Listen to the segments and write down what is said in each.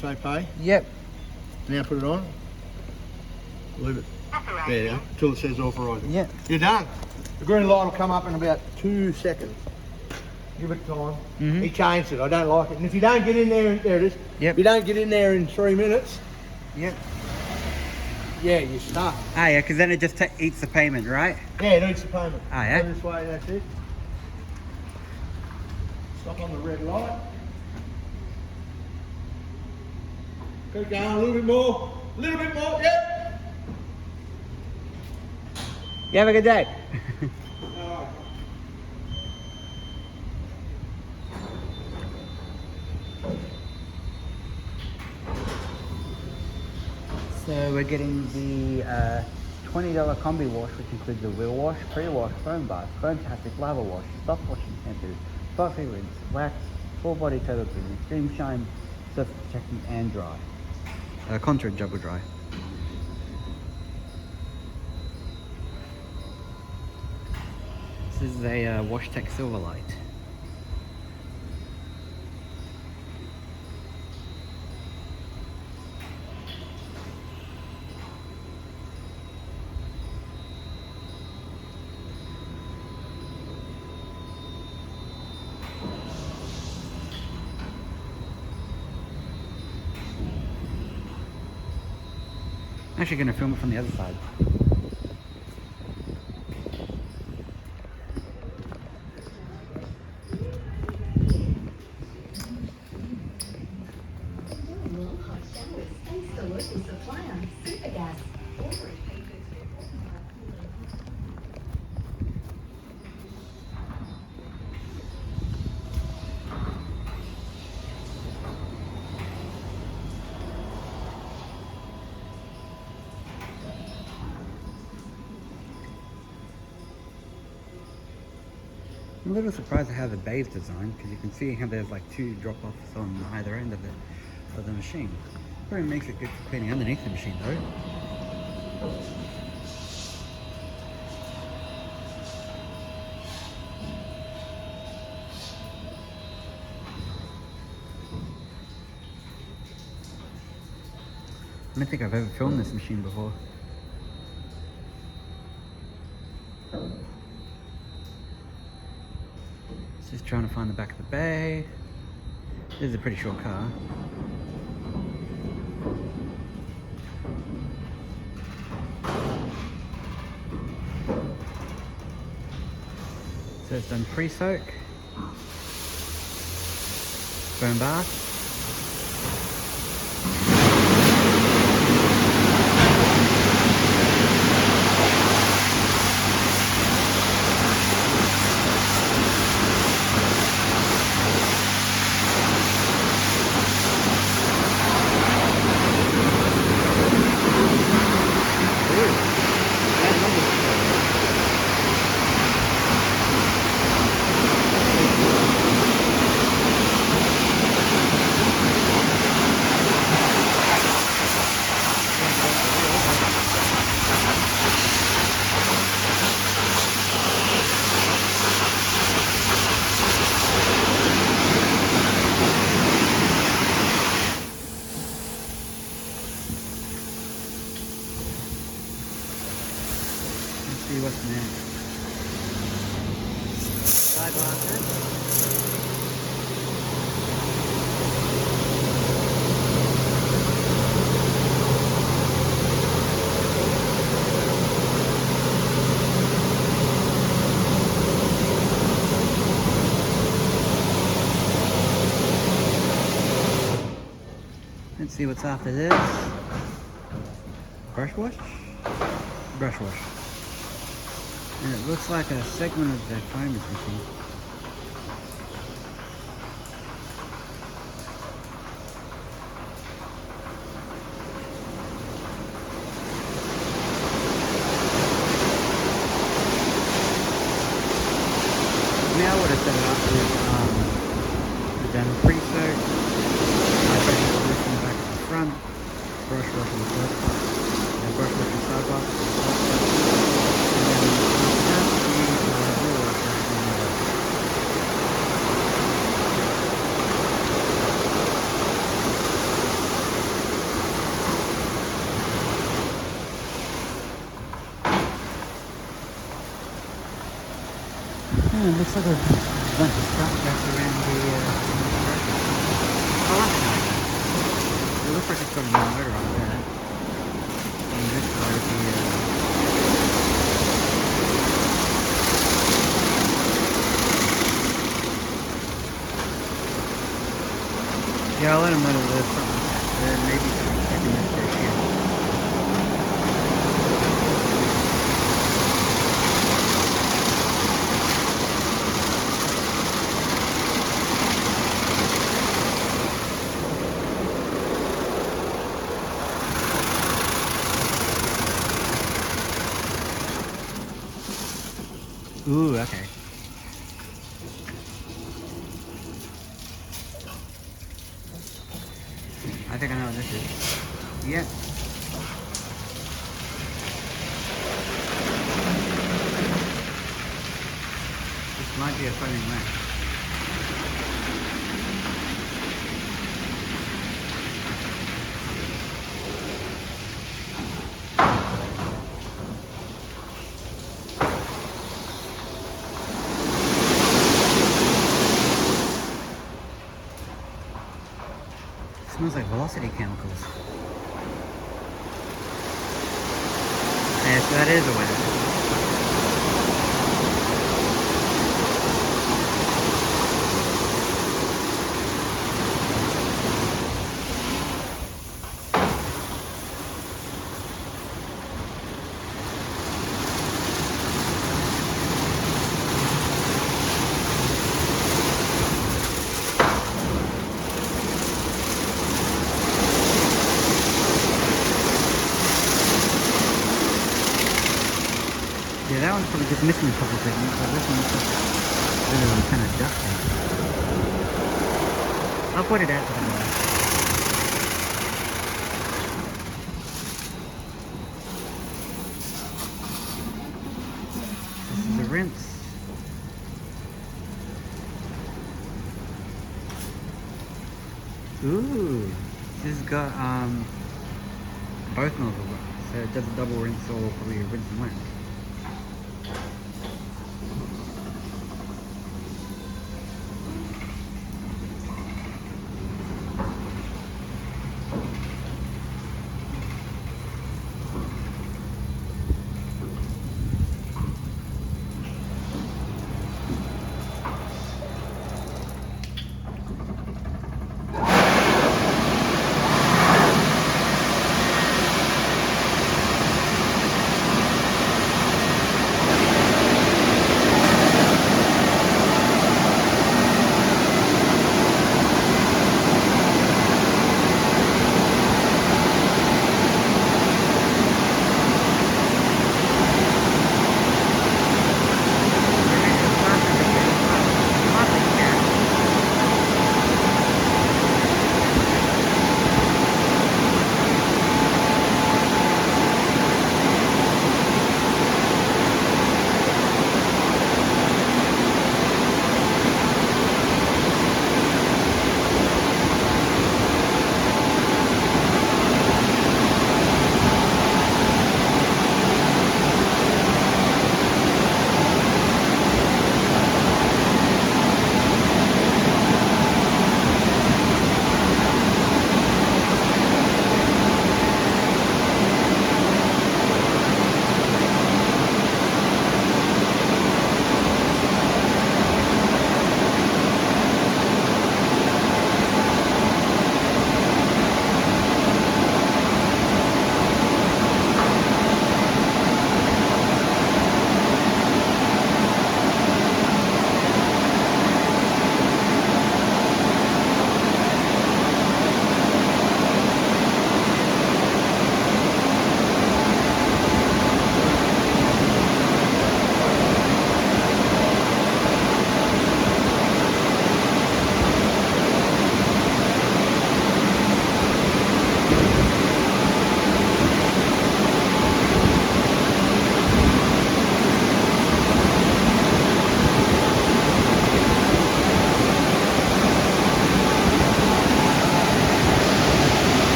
Say pay. Yep. Now put it on. Leave it. There you go. Till it says authorise. Yep. You're done. The green light will come up in about 2 seconds. Give it time. He changed it. I don't like it. And if you don't get in there, there it is. Yep. If you don't get in there in 3 minutes, Yep. yeah, you're stuck. Ah, yeah, because then it just eats the payment, right? Yeah, it eats the payment. Ah, yeah. Go this way, that's it. Stop on the red light. Keep going, a little bit more. A little bit more, yep. You have a good day. Alright. So we're getting the $20 combi wash, which includes the wheel wash, pre-wash, foam bath, foam-tastic lava wash, soft washing shampoo, coffee rinse, wax, full body total cleaning, extreme shine, surface protection, and dry. Contour double dry. This is a WashTec Silverlight. I'm actually going to film it from the other side. I'm a little surprised at how the bay's designed, because you can see how there's like 2 drop-offs on either end of the machine. Probably makes it good for cleaning underneath the machine though. I don't think I've ever filmed this machine before. Just trying to find the back of the bay. This is a pretty short car. So it's done pre-soak, foam bath. See what's next. Side glasses. Let's see what's after this. Brush wash? Brush wash. And it looks like a segment of the foam is missing. Now what I set it up is we've done pre-soak, high pressure solution back to the front, brush wash on the first part, and brush wash on the side part, and then after that we wheel wash everything on the left. Yeah, it looks like a bunch of stuff wrapped around the I like it. It looks like it's got a new motor on there. And this side of the yeah, I'll let him know that there's something there, maybe something checking this fish here. Ooh, okay. I think I know what this is. Yep. This might be a floating lamp. Smells like velocity chemicals. Yes, that is a winner. Yeah, that one's probably just missing a couple of segments, but this one's just really kind of dusty. I'll put it out to the guy. This is a rinse. Ooh, this has got both nozzles, so it does a double rinse or probably a rinse and rinse.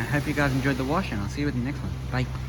hope you guys enjoyed the wash, and I'll see you with the next one. Bye.